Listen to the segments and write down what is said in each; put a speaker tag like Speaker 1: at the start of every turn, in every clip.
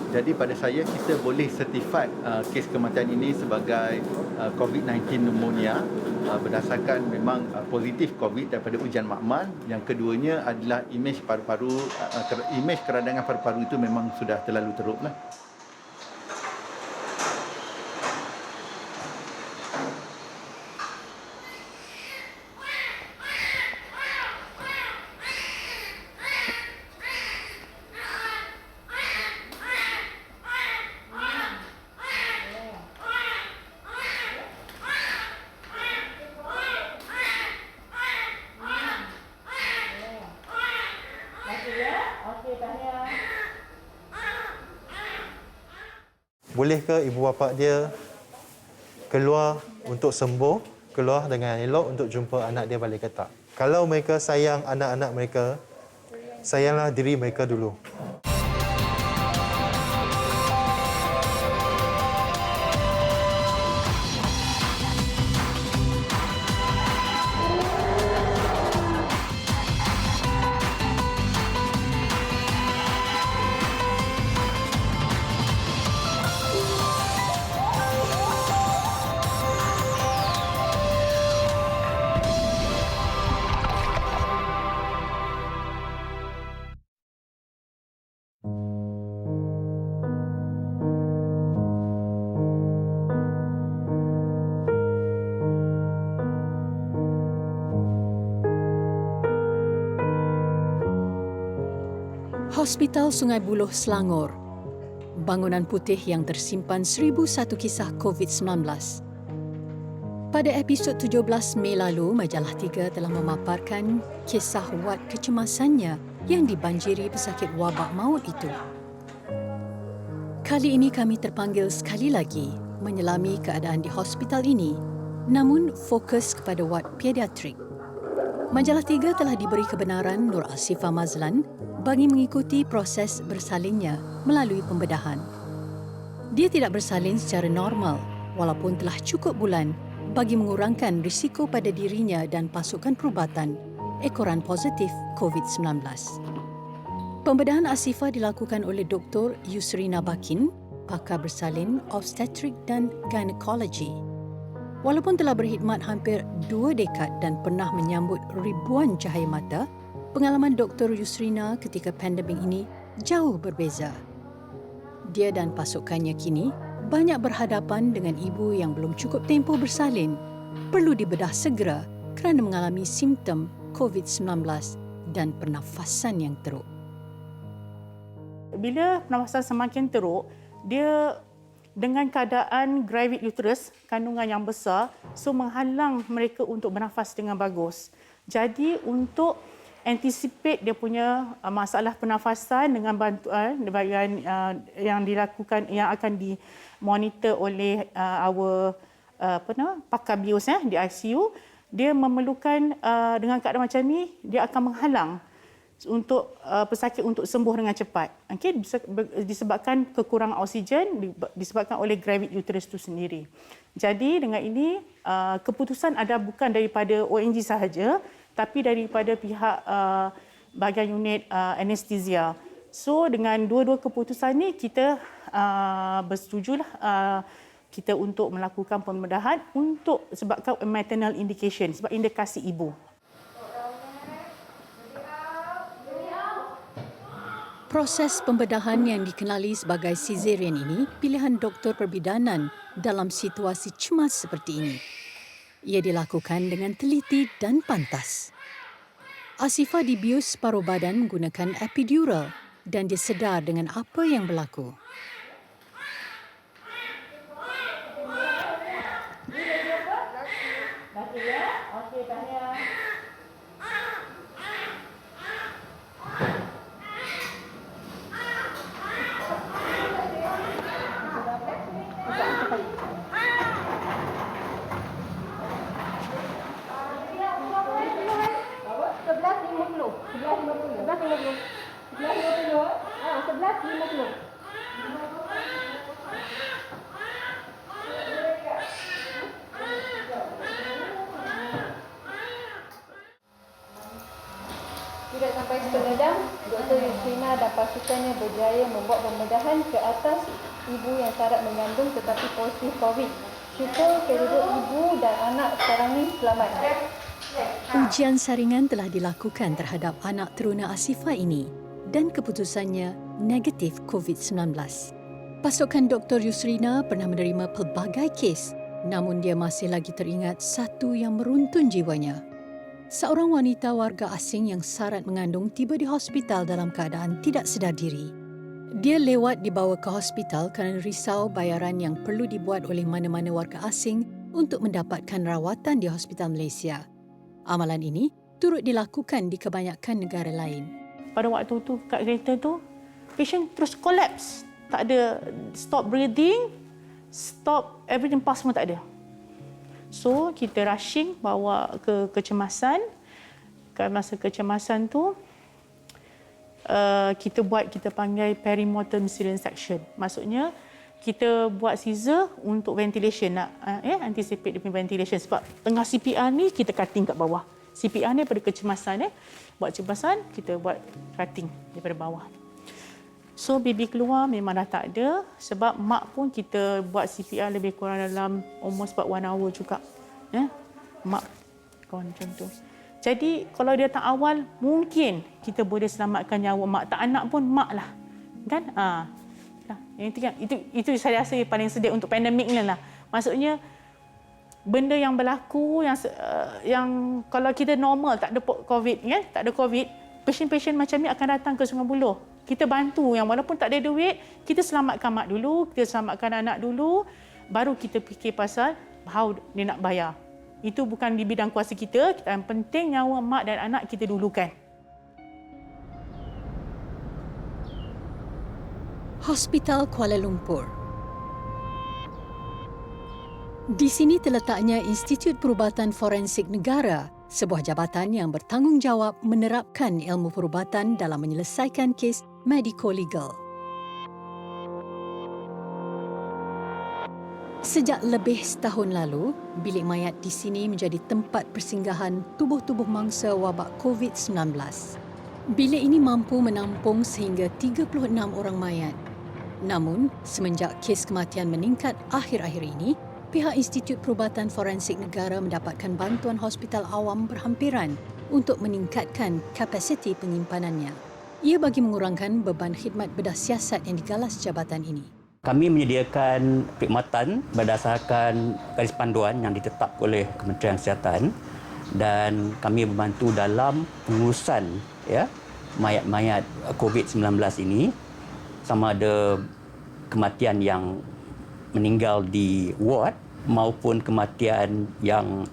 Speaker 1: Jadi pada saya kita boleh certified kes kematian ini sebagai COVID-19 pneumonia berdasarkan memang positif COVID daripada ujian makmal. Yang keduanya adalah imej paru-paru, imej keradangan paru-paru itu memang sudah terlalu teruk lah.
Speaker 2: Boleh ke ibu bapa dia keluar untuk sembuh, keluar dengan elok untuk jumpa anak dia balik ke tak? Kalau mereka sayang anak-anak mereka, sayanglah diri mereka dulu.
Speaker 3: Hospital Sungai Buloh, Selangor. Bangunan putih yang tersimpan 1001 kisah COVID-19. Pada episod 17 Mei lalu, Majalah 3 telah memaparkan kisah wad kecemasannya yang dibanjiri pesakit wabak maut itu. Kali ini kami terpanggil sekali lagi menyelami keadaan di hospital ini, namun fokus kepada wad pediatrik. Majalah 3 telah diberi kebenaran Nur Asifah Mazlan bagi mengikuti proses bersalinnya melalui pembedahan. Dia tidak bersalin secara normal walaupun telah cukup bulan bagi mengurangkan risiko pada dirinya dan pasukan perubatan ekoran positif COVID-19. Pembedahan Asifah dilakukan oleh Dr. Yusrina Bakin, pakar bersalin obstetrik dan gynecology. Walaupun telah berkhidmat hampir 2 dekad dan pernah menyambut ribuan cahaya mata, pengalaman Dr. Yusrina ketika pandemik ini jauh berbeza. Dia dan pasukannya kini banyak berhadapan dengan ibu yang belum cukup tempoh bersalin, perlu dibedah segera kerana mengalami simptom COVID-19 dan pernafasan yang teruk.
Speaker 4: Bila pernafasan semakin teruk, dia dengan keadaan gravid uterus, kandungan yang besar, so menghalang mereka untuk bernafas dengan bagus. Jadi untuk anticipate dia punya masalah pernafasan dengan bantuan yang dilakukan, yang akan dimonitor oleh pakar bios di ICU, dia memerlukan dengan keadaan macam ni, dia akan menghalang untuk pesakit untuk sembuh dengan cepat. Okay, disebabkan kekurangan oksigen, disebabkan oleh gravid uterus itu sendiri. Jadi dengan ini keputusan ada bukan daripada ONG sahaja, tapi daripada pihak bahagian unit anestesia. So dengan dua-dua keputusan ni kita bersetujulah kita untuk melakukan pembedahan untuk sebabkan maternal indication, sebab indikasi ibu.
Speaker 3: Proses pembedahan yang dikenali sebagai caesarean ini pilihan doktor perbidanan dalam situasi cemas seperti ini. Ia dilakukan dengan teliti dan pantas. Asifah dibius separuh badan menggunakan epidural dan dia sedar dengan apa yang berlaku.
Speaker 5: Dr. Yusrina dan pasukannya berjaya membuat pembedahan ke atas ibu yang syarat mengandung tetapi positif COVID. Syukur kedua ibu dan anak sekarang ni selamat.
Speaker 3: Ujian saringan telah dilakukan terhadap anak teruna Asifah ini dan keputusannya negatif COVID-19. Pasukan Dr. Yusrina pernah menerima pelbagai kes, namun dia masih lagi teringat satu yang meruntun jiwanya. Seorang wanita warga asing yang syarat mengandung tiba di hospital dalam keadaan tidak sedar diri. Dia lewat dibawa ke hospital kerana risau bayaran yang perlu dibuat oleh mana-mana warga asing untuk mendapatkan rawatan di hospital Malaysia. Amalan ini turut dilakukan di kebanyakan negara lain.
Speaker 4: Pada waktu tu kat kereta tu, patient terus collapse. Tak ada stop breathing, stop everything, pulse semua tak ada. So, kita rushing bawa ke kecemasan. Masa kecemasan tu, kita panggil perimortem cesarean section. Maksudnya, kita buat Caesar untuk ventilation, nak anticipate dia punya ventilation. Sebab tengah CPR ni, kita cutting kat bawah. CPR ni daripada kecemasan. Buat kecemasan, kita buat cutting daripada bawah. So, baby keluar memang dah tak ada. Sebab mak pun kita buat CPR lebih kurang dalam almost about 1 hour juga. Mak kawan macam tu. Jadi, kalau dia tak awal, mungkin kita boleh selamatkan nyawa mak. Tak anak pun mak lah. Kan? Itu saya rasa paling sedih untuk pandemik ni lah. Maksudnya, benda yang berlaku, yang kalau kita normal, tak ada COVID, kan? Tak ada COVID, pasien-pasien macam ni akan datang ke Sungai Buloh. Kita bantu yang walaupun tak ada duit, kita selamatkan mak dulu, kita selamatkan anak dulu, baru kita fikir pasal how dia nak bayar. Itu bukan di bidang kuasa kita, yang penting nyawa mak dan anak kita dulukan.
Speaker 3: Hospital Kuala Lumpur. Di sini terletaknya Institut Perubatan Forensik Negara, sebuah jabatan yang bertanggungjawab menerapkan ilmu perubatan dalam menyelesaikan kes medico-legal. Sejak lebih setahun lalu, bilik mayat di sini menjadi tempat persinggahan tubuh-tubuh mangsa wabak COVID-19. Bilik ini mampu menampung sehingga 36 orang mayat. Namun, semenjak kes kematian meningkat akhir-akhir ini, pihak Institut Perubatan Forensik Negara mendapatkan bantuan hospital awam berhampiran untuk meningkatkan kapasiti penyimpanannya. Ia bagi mengurangkan beban khidmat bedah siasat yang digalas jabatan ini.
Speaker 6: Kami menyediakan perkhidmatan berdasarkan garis panduan yang ditetapkan oleh Kementerian Kesihatan dan kami membantu dalam pengurusan mayat-mayat COVID-19 ini, sama ada kematian yang meninggal di ward maupun kematian yang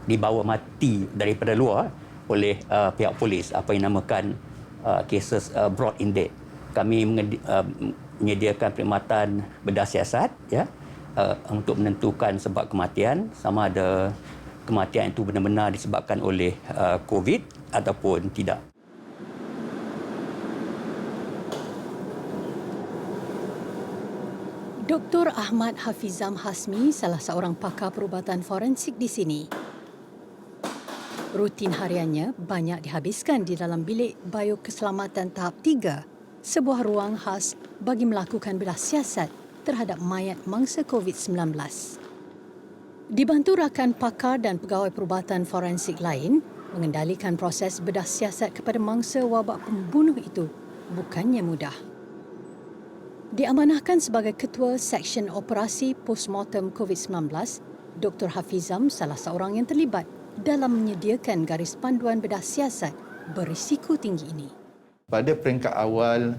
Speaker 6: dibawa mati daripada luar oleh pihak polis, apa yang dinamakan cases brought in dead. Kami menyediakan perkhidmatan bedah siasat untuk menentukan sebab kematian, sama ada kematian itu benar-benar disebabkan oleh COVID ataupun tidak.
Speaker 3: Dr. Ahmad Hafizam Hasmi, salah seorang pakar perubatan forensik di sini. Rutin hariannya banyak dihabiskan di dalam bilik biokeselamatan tahap 3, sebuah ruang khas bagi melakukan bedah siasat terhadap mayat mangsa COVID-19. Dibantu rakan pakar dan pegawai perubatan forensik lain, mengendalikan proses bedah siasat kepada mangsa wabak pembunuh itu bukannya mudah. Diamanahkan sebagai Ketua Seksyen Operasi Postmortem COVID-19, Dr. Hafizam salah seorang yang terlibat dalam menyediakan garis panduan bedah siasat berisiko tinggi ini.
Speaker 1: Pada peringkat awal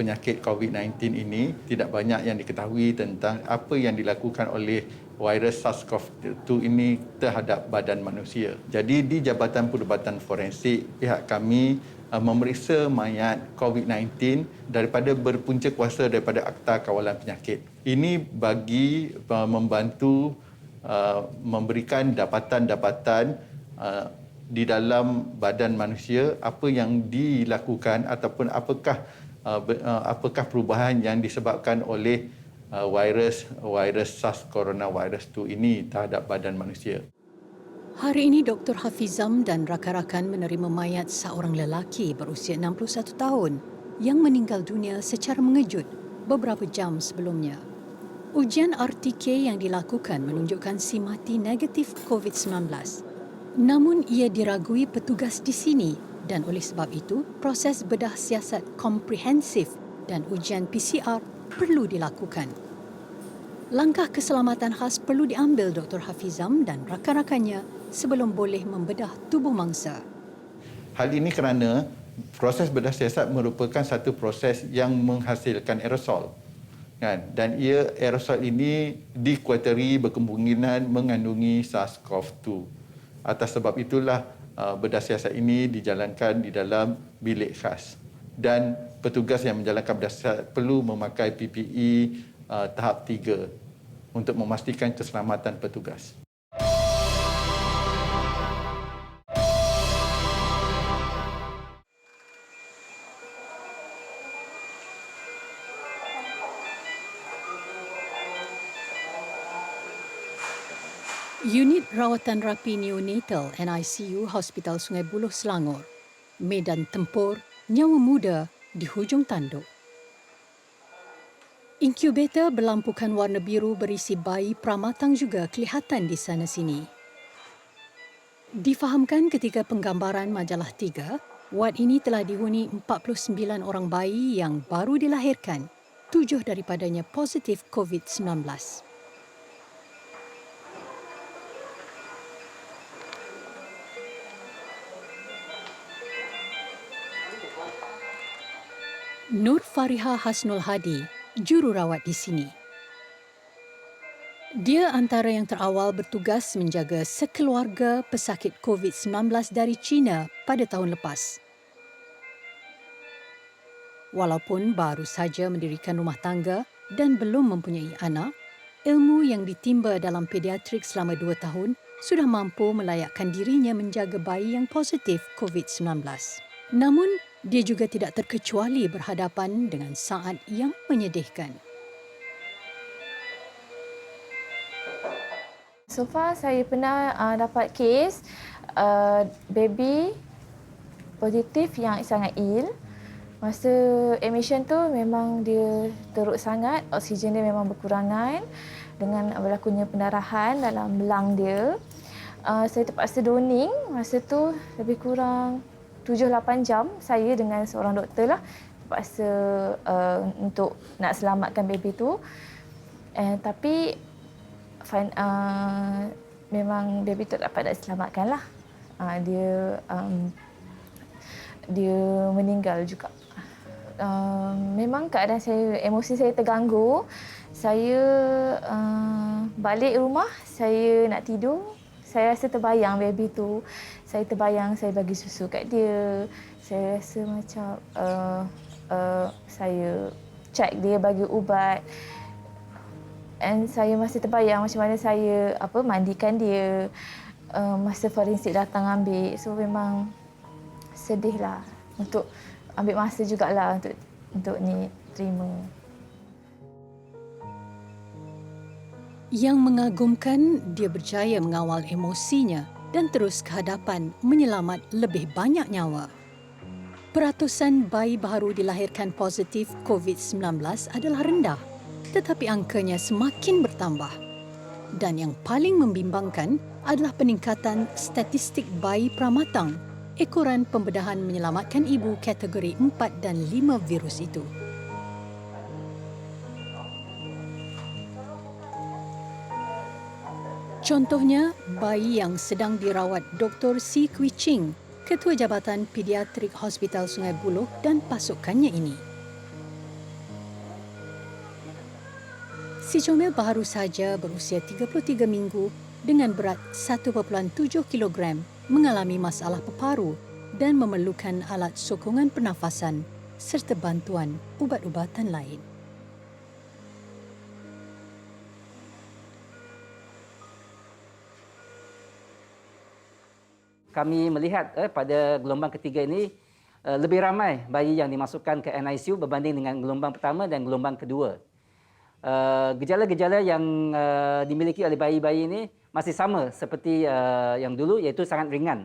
Speaker 1: penyakit COVID-19 ini, tidak banyak yang diketahui tentang apa yang dilakukan oleh virus SARS-CoV-2 ini terhadap badan manusia. Jadi di Jabatan Perubatan Forensik, pihak kami memeriksa mayat COVID-19 daripada berpunca kuasa daripada Akta Kawalan Penyakit. Ini bagi membantu memberikan dapatan-dapatan di dalam badan manusia apa yang dilakukan ataupun apakah perubahan yang disebabkan oleh virus SARS coronavirus 2 ini terhadap badan manusia.
Speaker 3: Hari ini Dr. Hafizam dan rakan-rakan menerima mayat seorang lelaki berusia 61 tahun yang meninggal dunia secara mengejut beberapa jam sebelumnya. Ujian RTK yang dilakukan menunjukkan si mati negatif COVID-19. Namun ia diragui petugas di sini dan oleh sebab itu proses bedah siasat komprehensif dan ujian PCR perlu dilakukan. Langkah keselamatan khas perlu diambil Dr. Hafizam dan rakan-rakannya sebelum boleh membedah tubuh mangsa.
Speaker 1: Hal ini kerana proses bedah siasat merupakan satu proses yang menghasilkan aerosol. Kan? Dan aerosol ini dikuateri berkemungkinan mengandungi SARS-CoV-2. Atas sebab itulah bedah siasat ini dijalankan di dalam bilik khas. Dan petugas yang menjalankan bedah siasat perlu memakai PPE tahap 3 untuk memastikan keselamatan petugas.
Speaker 3: Unit Rawatan Rapi Neonatal NICU Hospital Sungai Buloh Selangor. Medan tempur, nyawa muda di hujung tanduk. Inkubator berlampukan warna biru berisi bayi pramatang juga kelihatan di sana sini. Difahamkan ketika penggambaran majalah 3, wad ini telah dihuni 49 orang bayi yang baru dilahirkan, 7 daripadanya positif COVID-19. Nur Fariha Hasnul Hadi, jururawat di sini. Dia antara yang terawal bertugas menjaga sekeluarga pesakit COVID-19 dari China pada tahun lepas. Walaupun baru saja mendirikan rumah tangga dan belum mempunyai anak, ilmu yang ditimba dalam pediatrik selama 2 tahun sudah mampu melayakkan dirinya menjaga bayi yang positif COVID-19. Namun, dia juga tidak terkecuali berhadapan dengan saat yang menyedihkan.
Speaker 7: So far saya pernah dapat kes baby positif yang sangat ill. Masa admission tu memang dia teruk sangat, oksigen dia memang berkurangan dengan berlakunya pendarahan dalam belang dia. Saya terpaksa doning masa tu lebih kurang 7-8 jam saya dengan seorang doktor lah terpaksa untuk nak selamatkan baby tu. Tapi memang baby tu dapat diselamatkan lah. Dia meninggal juga. Memang keadaan saya, emosi saya terganggu. Saya balik rumah, saya nak tidur. Saya rasa terbayang baby tu. Saya terbayang saya bagi susu kat dia. Saya rasa macam saya check dia bagi ubat. And saya masih terbayang macam mana saya mandikan dia. Masa forensik datang ambil. So memang sedih lah. Untuk ambil masa jugalah untuk ni terima.
Speaker 3: Yang mengagumkan, dia berjaya mengawal emosinya dan terus ke hadapan menyelamat lebih banyak nyawa. Peratusan bayi baru dilahirkan positif COVID-19 adalah rendah, tetapi angkanya semakin bertambah. Dan yang paling membimbangkan adalah peningkatan statistik bayi pramatang, ekoran pembedahan menyelamatkan ibu kategori 4 dan 5 virus itu. Contohnya, bayi yang sedang dirawat Dr. Si Kui Ching, Ketua Jabatan Pediatrik Hospital Sungai Buloh dan pasukannya ini. Si comel baru saja berusia 33 minggu dengan berat 1.7 kg mengalami masalah peparu dan memerlukan alat sokongan pernafasan serta bantuan ubat-ubatan lain.
Speaker 8: Kami melihat pada gelombang ketiga ini lebih ramai bayi yang dimasukkan ke NICU berbanding dengan gelombang pertama dan gelombang kedua. Gejala-gejala yang dimiliki oleh bayi-bayi ini masih sama seperti yang dulu, iaitu sangat ringan.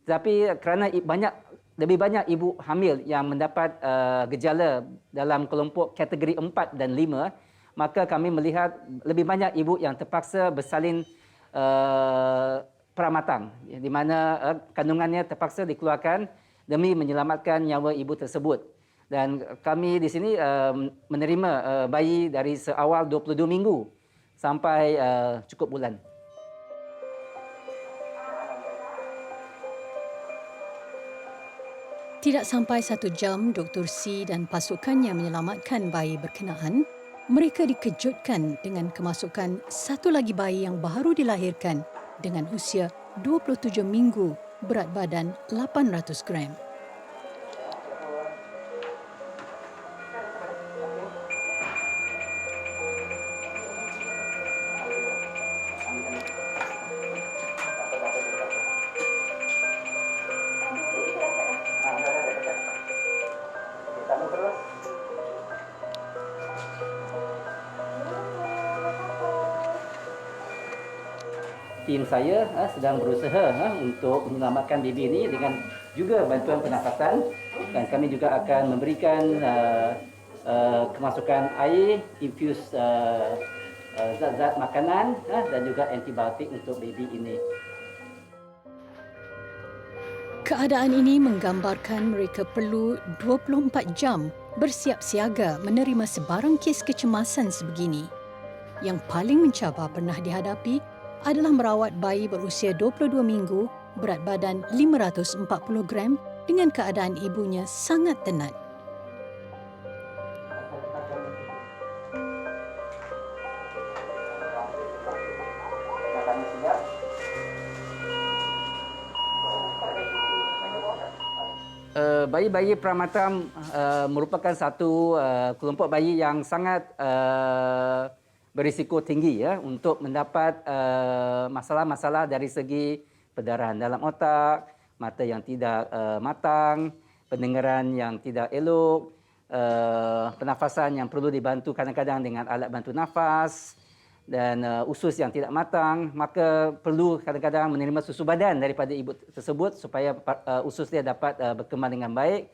Speaker 8: Tetapi kerana lebih banyak ibu hamil yang mendapat gejala dalam kelompok kategori 4 dan 5, maka kami melihat lebih banyak ibu yang terpaksa bersalin pramatang, di mana kandungannya terpaksa dikeluarkan demi menyelamatkan nyawa ibu tersebut. Dan kami di sini menerima bayi dari seawal 22 minggu sampai cukup bulan.
Speaker 3: Tidak sampai 1 jam Dr. C dan pasukannya menyelamatkan bayi berkenaan, mereka dikejutkan dengan kemasukan satu lagi bayi yang baru dilahirkan dengan usia 27 minggu, berat badan 800 gram.
Speaker 8: Tim saya sedang berusaha untuk menyelamatkan baby ini dengan juga bantuan pernafasan, dan kami juga akan memberikan kemasukan air, infus zat-zat makanan dan juga antibiotik untuk baby ini.
Speaker 3: Keadaan ini menggambarkan mereka perlu 24 jam bersiap siaga menerima sebarang kes kecemasan sebegini. Yang paling mencabar pernah dihadapi adalah merawat bayi berusia 22 minggu, berat badan 540 gram dengan keadaan ibunya sangat tenat.
Speaker 8: Bayi-bayi pramatam merupakan satu kelompok bayi yang sangat berisiko tinggi untuk mendapat masalah-masalah dari segi perdarahan dalam otak, mata yang tidak matang, pendengaran yang tidak elok, pernafasan yang perlu dibantu kadang-kadang dengan alat bantu nafas, dan usus yang tidak matang. Maka perlu kadang-kadang menerima susu badan daripada ibu tersebut supaya usus dia dapat berkembang dengan baik,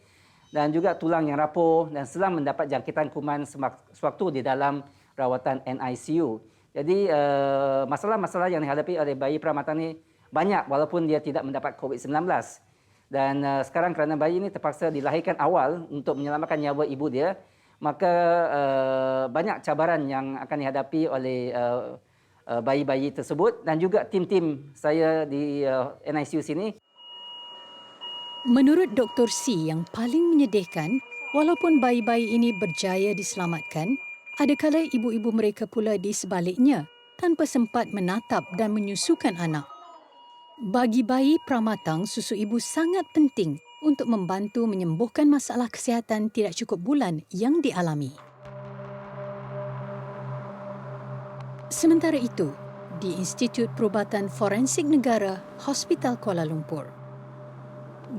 Speaker 8: dan juga tulang yang rapuh dan sedang mendapat jangkitan kuman sewaktu di dalam rawatan NICU. Jadi masalah-masalah yang dihadapi oleh bayi pramatang ini banyak walaupun dia tidak mendapat COVID-19. Dan sekarang kerana bayi ini terpaksa dilahirkan awal untuk menyelamatkan nyawa ibu dia, maka banyak cabaran yang akan dihadapi oleh bayi-bayi tersebut dan juga tim-tim saya di NICU sini.
Speaker 3: Menurut Dr. C, yang paling menyedihkan, walaupun bayi-bayi ini berjaya diselamatkan, adakala ibu-ibu mereka pula di sebaliknya tanpa sempat menatap dan menyusukan anak. Bagi bayi pramatang, susu ibu sangat penting untuk membantu menyembuhkan masalah kesihatan tidak cukup bulan yang dialami. Sementara itu, di Institut Perubatan Forensik Negara, Hospital Kuala Lumpur,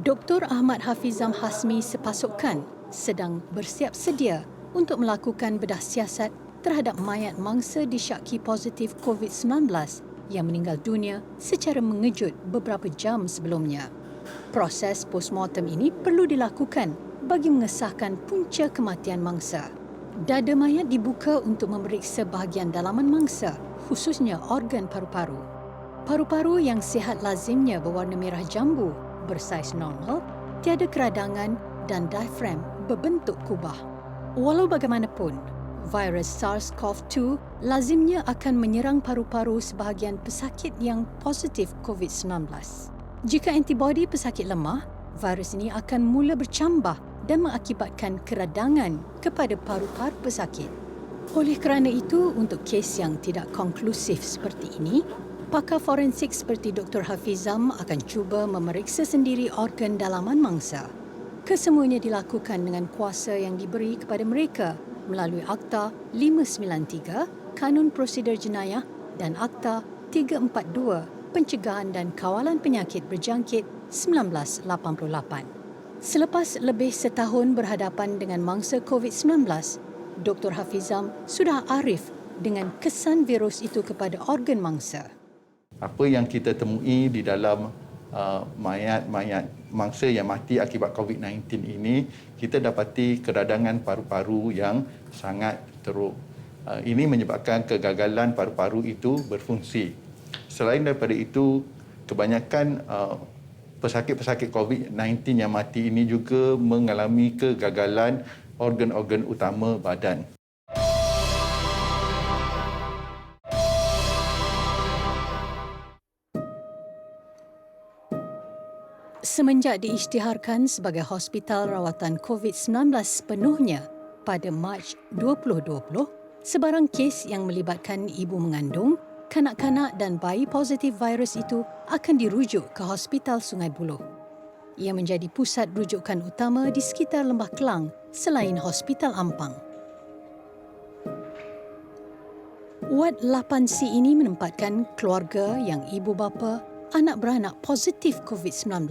Speaker 3: Dr. Ahmad Hafizam Hasmi sepasukan sedang bersiap sedia untuk melakukan bedah siasat terhadap mayat mangsa disyaki positif COVID-19 yang meninggal dunia secara mengejut beberapa jam sebelumnya. Proses postmortem ini perlu dilakukan bagi mengesahkan punca kematian mangsa. Dada mayat dibuka untuk memeriksa bahagian dalaman mangsa, khususnya organ paru-paru. Paru-paru yang sihat lazimnya berwarna merah jambu, bersaiz normal, tiada keradangan dan diafragm berbentuk kubah. Walau bagaimanapun, virus SARS-CoV-2 lazimnya akan menyerang paru-paru sebahagian pesakit yang positif COVID-19. Jika antibodi pesakit lemah, virus ini akan mula bercambah dan mengakibatkan keradangan kepada paru-paru pesakit. Oleh kerana itu, untuk kes yang tidak konklusif seperti ini, pakar forensik seperti Dr. Hafizam akan cuba memeriksa sendiri organ dalaman mangsa. Kesemuanya dilakukan dengan kuasa yang diberi kepada mereka melalui Akta 593, Kanun Prosedur Jenayah dan Akta 342, Pencegahan dan Kawalan Penyakit Berjangkit 1988. Selepas lebih setahun berhadapan dengan mangsa COVID-19, Dr. Hafizam sudah arif dengan kesan virus itu kepada organ mangsa.
Speaker 1: Apa yang kita temui di dalam mayat-mayat mangsa yang mati akibat COVID-19 ini, kita dapati keradangan paru-paru yang sangat teruk. Ini menyebabkan kegagalan paru-paru itu berfungsi. Selain daripada itu, kebanyakan pesakit-pesakit COVID-19 yang mati ini juga mengalami kegagalan organ-organ utama badan.
Speaker 3: Semenjak diisytiharkan sebagai hospital rawatan COVID-19 sepenuhnya pada Mac 2020, sebarang kes yang melibatkan ibu mengandung, kanak-kanak dan bayi positif virus itu akan dirujuk ke Hospital Sungai Buloh. Ia menjadi pusat rujukan utama di sekitar Lembah Kelang selain Hospital Ampang. Wad 8C ini menempatkan keluarga yang ibu bapa, anak beranak positif COVID-19.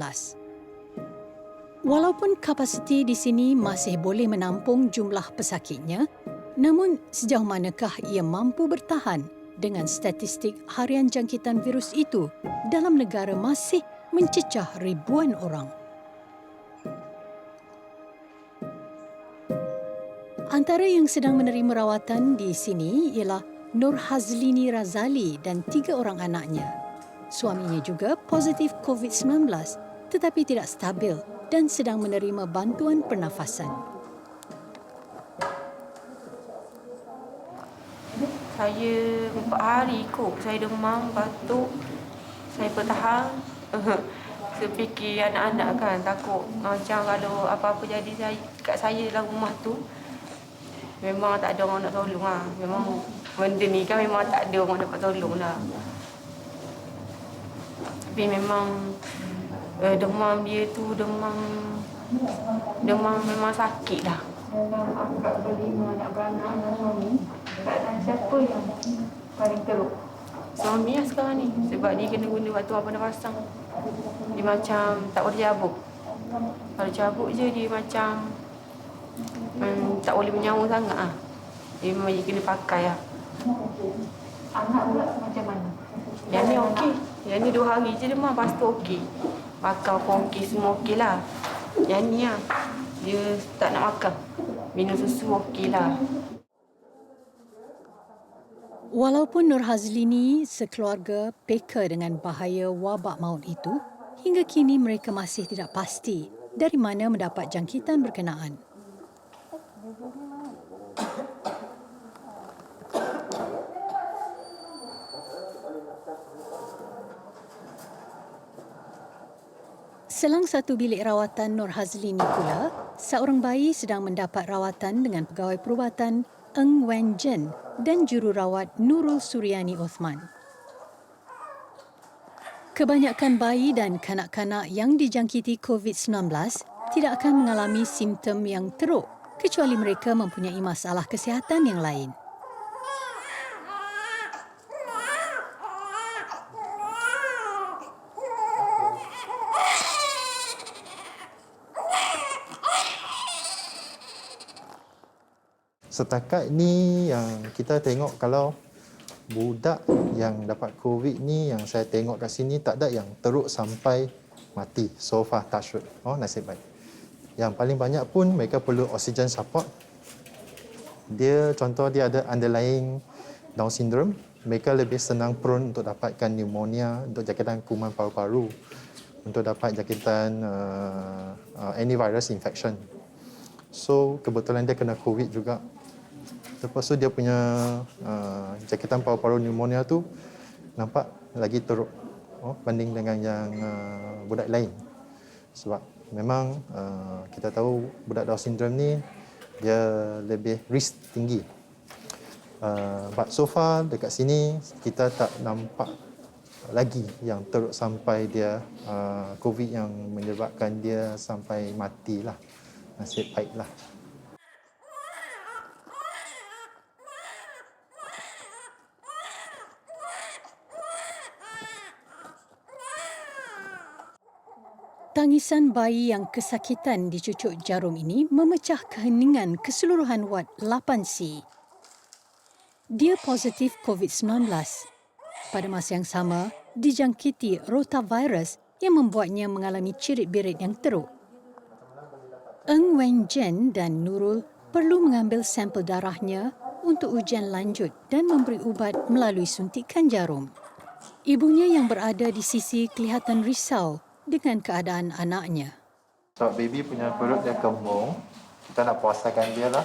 Speaker 3: Walaupun kapasiti di sini masih boleh menampung jumlah pesakitnya, namun sejauh manakah ia mampu bertahan dengan statistik harian jangkitan virus itu dalam negara masih mencecah ribuan orang? Antara yang sedang menerima rawatan di sini ialah Nur Hazlini Razali dan 3 orang anaknya. Suaminya juga positif COVID-19 tetapi tidak stabil dan sedang menerima bantuan pernafasan.
Speaker 9: Saya 4 hari kot saya demam, batuk, saya bertahan. Saya fikir anak-anak kan takut macam kalau apa-apa jadi kat saya dalam rumah tu, memang tak ada orang nak tolong lah. Memang benda ni kan memang tak ada orang dapat tolong lah. Tapi memang demam dia tu demam memang sakit dah. Dalam akak berlima anak beranak dan suami, keadaan siapa yang paling teruk? Suami lah sekarang ni. Sebab dia kena guna bantuan pernafasan. Dia macam tak boleh cabut. Kalau cabut je dia macam tak boleh menyawa sangat lah. Dia memang dia kena pakai lah. Anak pula macam mana? Yang ni okey. Yang ni 2 hari je demam, lepas tu okey. Makan pun okey, semua okey lah. Yang ni lah, dia tak nak makan. Minum susu okey lah.
Speaker 3: Walaupun Nur Hazlini sekeluarga peka dengan bahaya wabak maut itu, hingga kini mereka masih tidak pasti dari mana mendapat jangkitan berkenaan. Selang satu bilik rawatan Nur Hazlini pula, seorang bayi sedang mendapat rawatan dengan pegawai perubatan Eng Wen Jen dan jururawat Nurul Suryani Osman. Kebanyakan bayi dan kanak-kanak yang dijangkiti COVID-19 tidak akan mengalami simptom yang teruk kecuali mereka mempunyai masalah kesihatan yang lain.
Speaker 2: Setakat ni yang kita tengok, kalau budak yang dapat COVID ni yang saya tengok kat sini tak ada yang teruk sampai mati. So far, touch wood. Oh, nasib baik. Yang paling banyak pun mereka perlu oxygen support. Contoh dia ada underlying Down syndrome. Mereka lebih senang prone untuk dapatkan pneumonia, untuk jangkitan kuman paru-paru, untuk dapat jangkitan any virus infection. So kebetulan dia kena COVID juga. Lepas tu dia punya jangkitan paru-paru pneumonia tu nampak lagi teruk banding dengan yang budak lain. Sebab memang kita tahu budak Down syndrome ni dia lebih risk tinggi. But so far dekat sini kita tak nampak lagi yang teruk sampai dia COVID yang menyebabkan dia sampai matilah. Nasib baiklah.
Speaker 3: Tangisan bayi yang kesakitan dicucuk jarum ini memecah keheningan keseluruhan Wad 8C. Dia positif COVID-19. Pada masa yang sama, dijangkiti rotavirus yang membuatnya mengalami cirit-birit yang teruk. Eng Wen Jen dan Nurul perlu mengambil sampel darahnya untuk ujian lanjut dan memberi ubat melalui suntikan jarum. Ibunya yang berada di sisi kelihatan risau dengan keadaan anaknya.
Speaker 2: Sebab baby punya perut dia kembung, kita nak puasakan dia lah.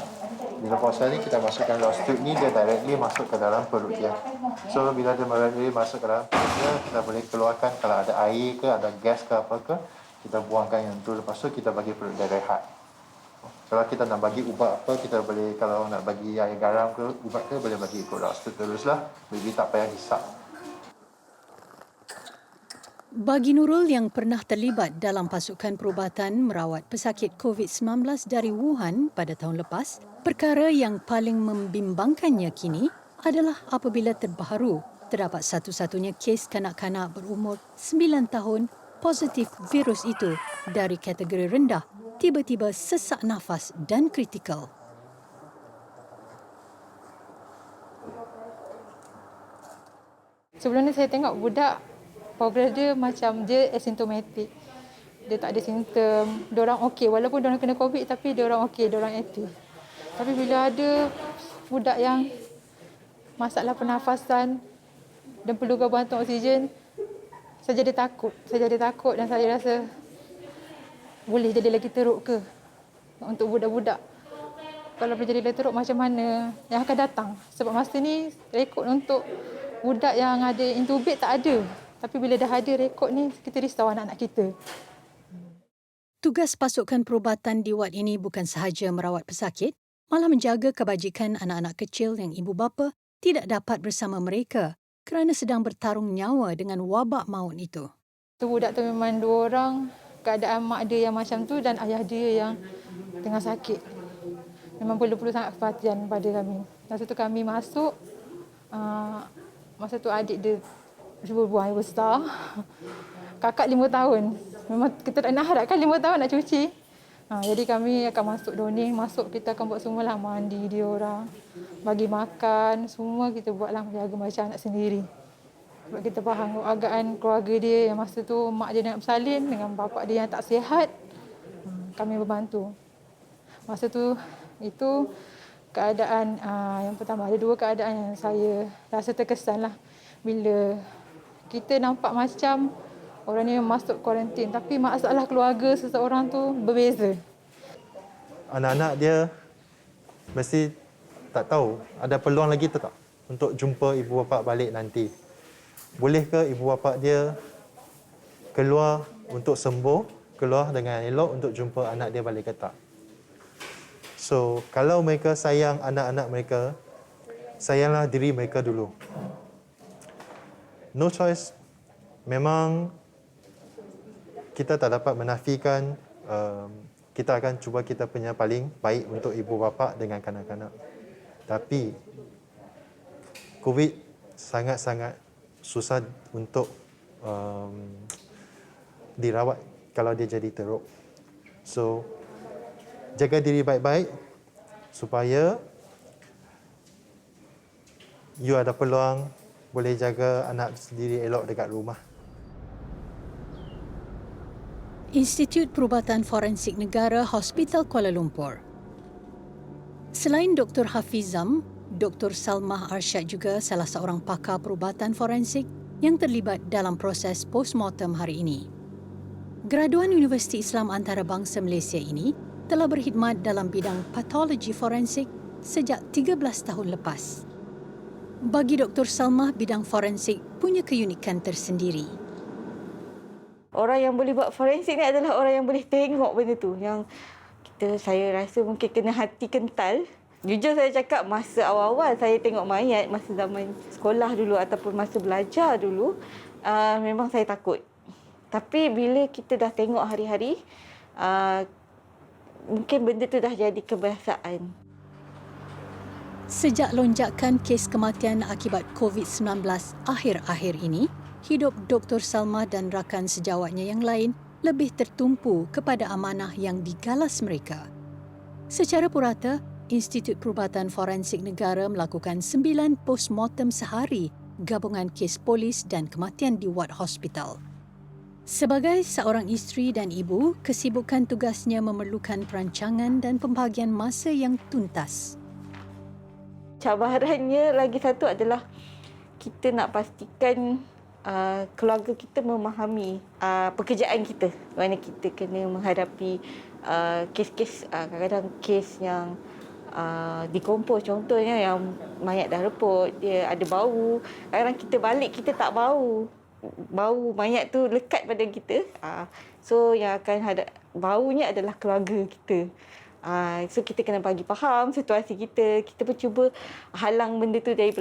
Speaker 2: Bila puasa ni kita masukkan last tube ni, dia directly masuk ke dalam perut dia. So bila dia directly masuk ke dalam perut dia, kita boleh keluarkan kalau ada air ke, ada gas ke apa ke, kita buangkan yang tu. Lepas tu kita bagi perut dia rehat. Kalau kita nak bagi ubat apa, kita boleh, kalau nak bagi air garam ke, ubat ke, boleh bagi ikut last tube teruslah. Baby tak payah hisap.
Speaker 3: Bagi Nurul yang pernah terlibat dalam pasukan perubatan merawat pesakit COVID-19 dari Wuhan pada tahun lepas, perkara yang paling membimbangkannya kini adalah apabila terbaru terdapat satu-satunya kes kanak-kanak berumur 9 tahun positif virus itu dari kategori rendah, tiba-tiba sesak nafas dan kritikal.
Speaker 5: Sebelum ni saya tengok budak progres dia macam dia asymptomatic. Dia tak ada simptom. Diorang okey walaupun diorang kena COVID tapi diorang okey, diorang aktif. Tapi bila ada budak yang masalah pernafasan dan perlukan bantuan oksigen, saya jadi takut. Saya jadi takut dan saya rasa boleh jadi lagi teruk ke untuk budak-budak. Kalau boleh jadi lagi teruk macam mana yang akan datang. Sebab masa ni rekod untuk budak yang ada intubate tak ada. Tapi bila dah ada rekod ni, kita risau anak-anak kita.
Speaker 3: Tugas pasukan perubatan di wad ini bukan sahaja merawat pesakit, malah menjaga kebajikan anak-anak kecil yang ibu bapa tidak dapat bersama mereka kerana sedang bertarung nyawa dengan wabak maut itu.
Speaker 5: Budak tu memang 2 orang, keadaan mak dia yang macam tu dan ayah dia yang tengah sakit. Memang perlu sangat perhatian pada kami. Masa tu kami masuk, masa tu adik dia cuba buang air besar. Kakak 5 tahun. Memang kita tak nak harapkan 5 tahun nak cuci. Jadi kami akan masuk doning, masuk kita akan buat semualah, mandi dia orang, bagi makan, semua kita buatlah, jaga macam anak sendiri. Sebab kita faham keadaan keluarga dia yang masa tu mak dia nak bersalin dengan bapa dia yang tak sihat. Kami berbantu. Masa tu itu keadaan yang pertama, ada 2 keadaan yang saya rasa terkesan lah. Bila kita nampak macam orang ni masuk kuarantin tapi masalah keluarga seseorang tu berbeza.
Speaker 2: Anak-anak dia mesti tak tahu ada peluang lagi tak untuk jumpa ibu bapa balik nanti. Boleh ke ibu bapa dia keluar untuk sembuh, keluar dengan elok untuk jumpa anak dia balik ke tak? So, kalau mereka sayang anak-anak mereka, sayanglah diri mereka dulu. No choice. Memang kita tak dapat menafikan, kita akan cuba kita punya paling baik untuk ibu bapa dengan kanak-kanak. Tapi COVID sangat-sangat susah untuk dirawat kalau dia jadi teruk. So, jaga diri baik-baik supaya you ada peluang boleh jaga anak sendiri elok dekat rumah.
Speaker 3: Institut Perubatan Forensik Negara Hospital Kuala Lumpur. Selain Dr. Hafizam, Dr. Salmah Arsyad juga salah seorang pakar perubatan forensik yang terlibat dalam proses postmortem hari ini. Graduan Universiti Islam Antarabangsa Malaysia ini telah berkhidmat dalam bidang patologi forensik sejak 13 tahun lepas. Bagi Dr. Salmah, bidang forensik punya keunikan tersendiri.
Speaker 10: Orang yang boleh buat forensik ni adalah orang yang boleh tengok benda tu. Yang saya rasa mungkin kena hati kental. Jujur saya cakap, masa awal-awal saya tengok mayat, masa zaman sekolah dulu ataupun masa belajar dulu, memang saya takut. Tapi bila kita dah tengok hari-hari, mungkin benda tu dah jadi kebiasaan.
Speaker 3: Sejak lonjakan kes kematian akibat COVID-19 akhir-akhir ini, hidup Dr. Salmah dan rakan sejawatnya yang lain lebih tertumpu kepada amanah yang digalas mereka. Secara purata, Institut Perubatan Forensik Negara melakukan 9 postmortem sehari gabungan kes polis dan kematian di wad hospital. Sebagai seorang isteri dan ibu, kesibukan tugasnya memerlukan perancangan dan pembahagian masa yang tuntas.
Speaker 10: Cabarannya lagi satu adalah kita nak pastikan keluarga kita memahami pekerjaan kita. Mana kita kena menghadapi kes-kes, kadang-kadang kes yang dikompos, contohnya yang mayat dah reput, dia ada bau. Kadang-kadang kita balik, kita tak bau. Bau mayat tu lekat pada kita. So yang akan baunya adalah keluarga kita. So kita kena bagi faham situasi kita. Kita pun cuba halang benda tu dari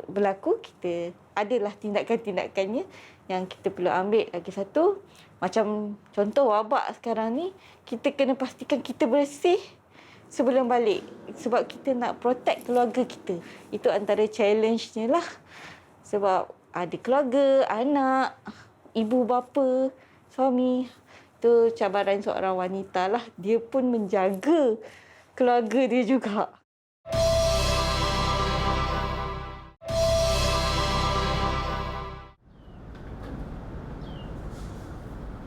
Speaker 10: berlaku. Kita adalah tindakan-tindakannya yang kita perlu ambil. Lagi satu, macam contoh wabak sekarang ni, kita kena pastikan kita bersih sebelum balik. Sebab kita nak protect keluarga kita. Itu antara challenge-nya lah. Sebab ada keluarga, anak, ibu bapa, suami. Itu cabaran seorang wanita lah. Dia pun menjaga keluarga dia juga.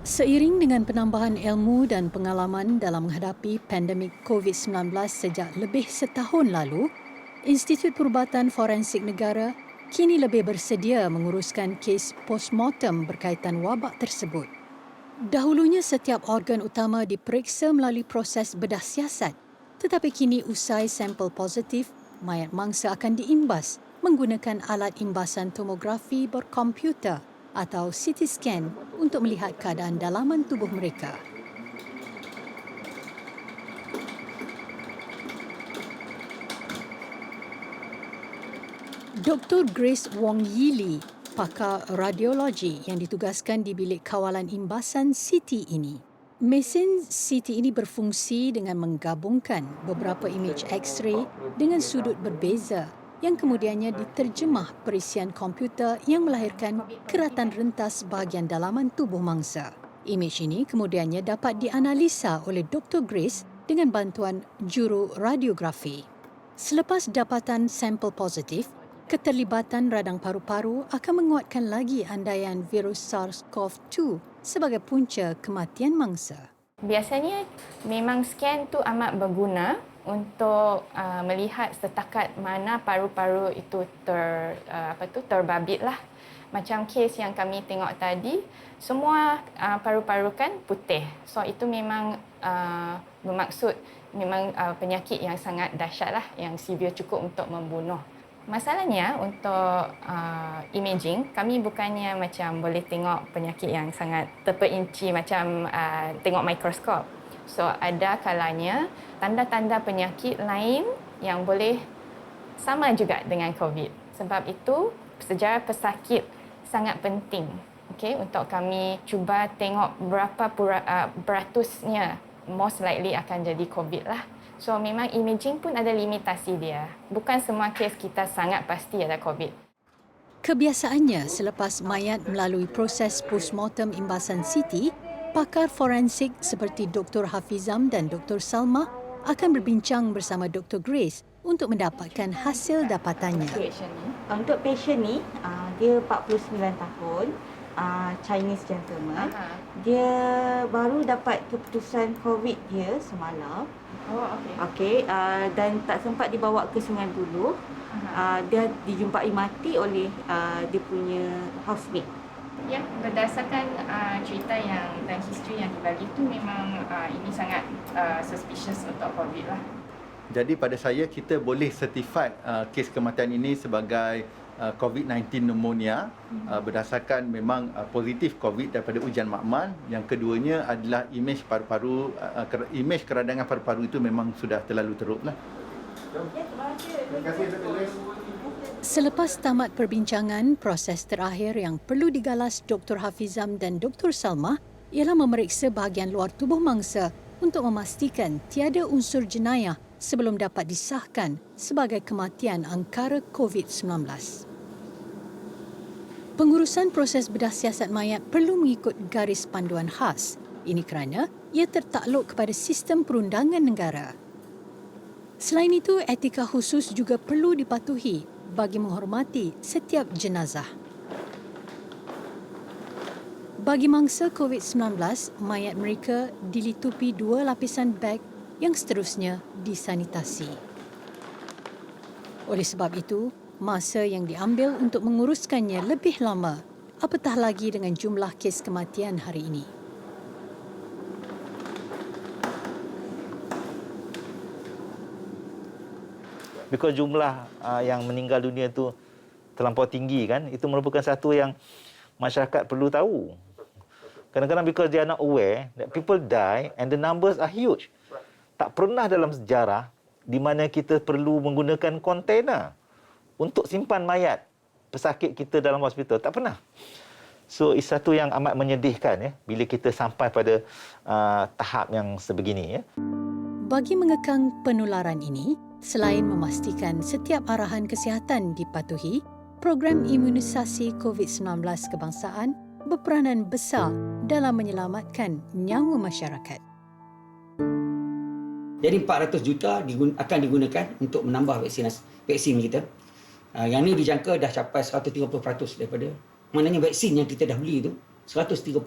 Speaker 3: Seiring dengan penambahan ilmu dan pengalaman dalam menghadapi pandemik COVID-19 sejak lebih setahun lalu, Institut Perubatan Forensik Negara kini lebih bersedia menguruskan kes postmortem berkaitan wabak tersebut. Dahulunya setiap organ utama diperiksa melalui proses bedah siasat, tetapi kini usai sampel positif, mayat mangsa akan diimbas menggunakan alat imbasan tomografi berkomputer atau CT scan untuk melihat keadaan dalaman tubuh mereka. Dr. Grace Wong Yili, pakar radiologi yang ditugaskan di bilik kawalan imbasan CT ini. Mesin CT ini berfungsi dengan menggabungkan beberapa imej X-ray dengan sudut berbeza yang kemudiannya diterjemah perisian komputer yang melahirkan keratan rentas bahagian dalaman tubuh mangsa. Imej ini kemudiannya dapat dianalisa oleh Dr. Grace dengan bantuan juru radiografi. Selepas dapatan sampel positif, keterlibatan radang paru-paru akan menguatkan lagi andaian virus SARS-CoV-2 sebagai punca kematian mangsa.
Speaker 11: Biasanya memang scan tu amat berguna untuk melihat setakat mana paru-paru itu terbabit lah. Macam kes yang kami tengok tadi, semua paru-paru kan putih. So itu memang bermaksud memang penyakit yang sangat dahsyat lah, yang severe cukup untuk membunuh. Masalahnya untuk imaging, kami bukannya macam boleh tengok penyakit yang sangat terperinci macam tengok mikroskop. So ada kalanya tanda-tanda penyakit lain yang boleh sama juga dengan COVID. Sebab itu sejarah pesakit sangat penting, okay, untuk kami cuba tengok berapa beratusnya most likely akan jadi COVID lah. So memang imaging pun ada limitasi dia. Bukan semua kes kita sangat pasti ada COVID.
Speaker 3: Kebiasaannya selepas mayat melalui proses postmortem imbasan CT, pakar forensik seperti Dr. Hafizam dan Dr. Salma akan berbincang bersama Dr. Grace untuk mendapatkan hasil dapatannya.
Speaker 10: Untuk patient ni, dia 49 tahun, Chinese gentleman. Dia baru dapat keputusan COVID dia semalam.
Speaker 11: Oh, okey.
Speaker 10: Okey, dan tak sempat dibawa ke Sungai Buloh. Dia dijumpai mati oleh dia punya housemate.
Speaker 11: Ya, berdasarkan cerita dan history yang dibagi tu memang ini sangat suspicious untuk COVID lah.
Speaker 1: Jadi pada saya kita boleh certified kes kematian ini sebagai COVID-19 pneumonia berdasarkan memang positif COVID daripada ujian makmal. Yang keduanya adalah imej paru-paru, imej keradangan paru-paru itu memang sudah terlalu teruklah.
Speaker 3: Selepas tamat perbincangan, proses terakhir yang perlu digalas Dr. Hafizam dan Dr. Salma ialah memeriksa bahagian luar tubuh mangsa untuk memastikan tiada unsur jenayah sebelum dapat disahkan sebagai kematian angkara COVID-19. Pengurusan proses bedah siasat mayat perlu mengikut garis panduan khas. Ini kerana ia tertakluk kepada sistem perundangan negara. Selain itu, etika khusus juga perlu dipatuhi bagi menghormati setiap jenazah. Bagi mangsa COVID-19, mayat mereka dilitupi 2 lapisan beg yang seterusnya disanitasi. Oleh sebab itu, masa yang diambil untuk menguruskannya lebih lama, apatah lagi dengan jumlah kes kematian hari ini.
Speaker 12: Because jumlah yang meninggal dunia itu terlampau tinggi kan, itu merupakan satu yang masyarakat perlu tahu. Kadang-kadang because they are not aware that people die and the numbers are huge. Tak pernah dalam sejarah di mana kita perlu menggunakan kontainer untuk simpan mayat pesakit kita dalam hospital. Tak pernah. So, itu satu yang amat menyedihkan ya, bila kita sampai pada tahap yang sebegini ya.
Speaker 3: Bagi mengekang penularan ini, selain memastikan setiap arahan kesihatan dipatuhi, program imunisasi COVID-19 kebangsaan berperanan besar dalam menyelamatkan nyawa masyarakat.
Speaker 13: Jadi 400 juta akan digunakan untuk menambah vaksin kita. Yang ini dijangka dah capai 130% daripada, maknanya vaksin yang kita dah beli itu 130%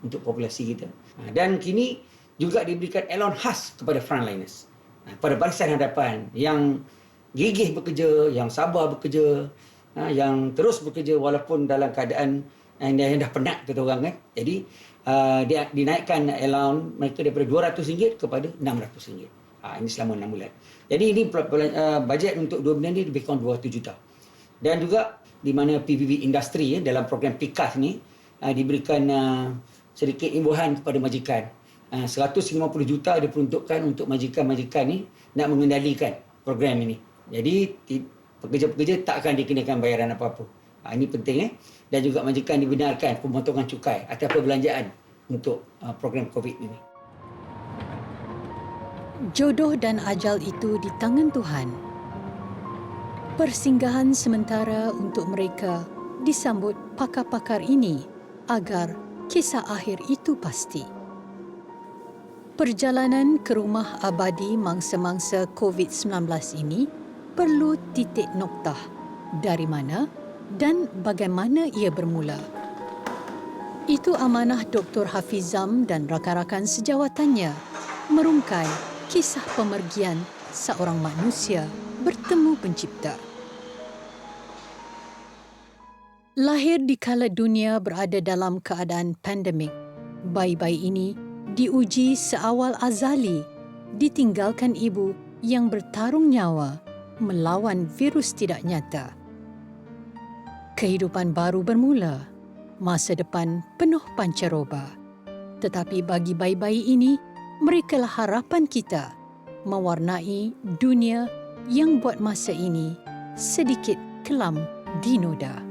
Speaker 13: untuk populasi kita. Dan kini juga diberikan elon khas kepada frontliners. Pada barisan hadapan yang gigih bekerja, yang sabar bekerja, yang terus bekerja walaupun dalam keadaan yang dah penat kata orang kan. Jadi dia dinaikkan allowance mereka daripada RM200 kepada RM600. Ini selama 6 bulan. Jadi ini bajet untuk 2 bulan ni lebih kurang 200 juta. Dan juga di mana PBB industri dalam program PIKAS ni diberikan sedikit imbuhan kepada majikan. 150 juta diperuntukkan untuk majikan-majikan ni nak mengendalikan program ini. Jadi pekerja-pekerja tak akan dikenakan bayaran apa-apa. Ini penting Dan juga majikan dibenarkan pemotongan cukai atas perbelanjaan untuk program COVID ini.
Speaker 3: Jodoh dan ajal itu di tangan Tuhan. Persinggahan sementara untuk mereka disambut pakar-pakar ini agar kisah akhir itu pasti. Perjalanan ke rumah abadi mangsa-mangsa COVID-19 ini perlu titik noktah dari mana dan bagaimana ia bermula. Itu amanah Dr. Hafizam dan rakan-rakan sejawatannya merungkai kisah pemergian seorang manusia bertemu pencipta. Lahir di kala dunia berada dalam keadaan pandemik, bayi-bayi ini diuji seawal azali, ditinggalkan ibu yang bertarung nyawa melawan virus tidak nyata. Kehidupan baru bermula, masa depan penuh pancaroba. Tetapi bagi bayi-bayi ini, merekalah harapan kita mewarnai dunia yang buat masa ini sedikit kelam dinoda.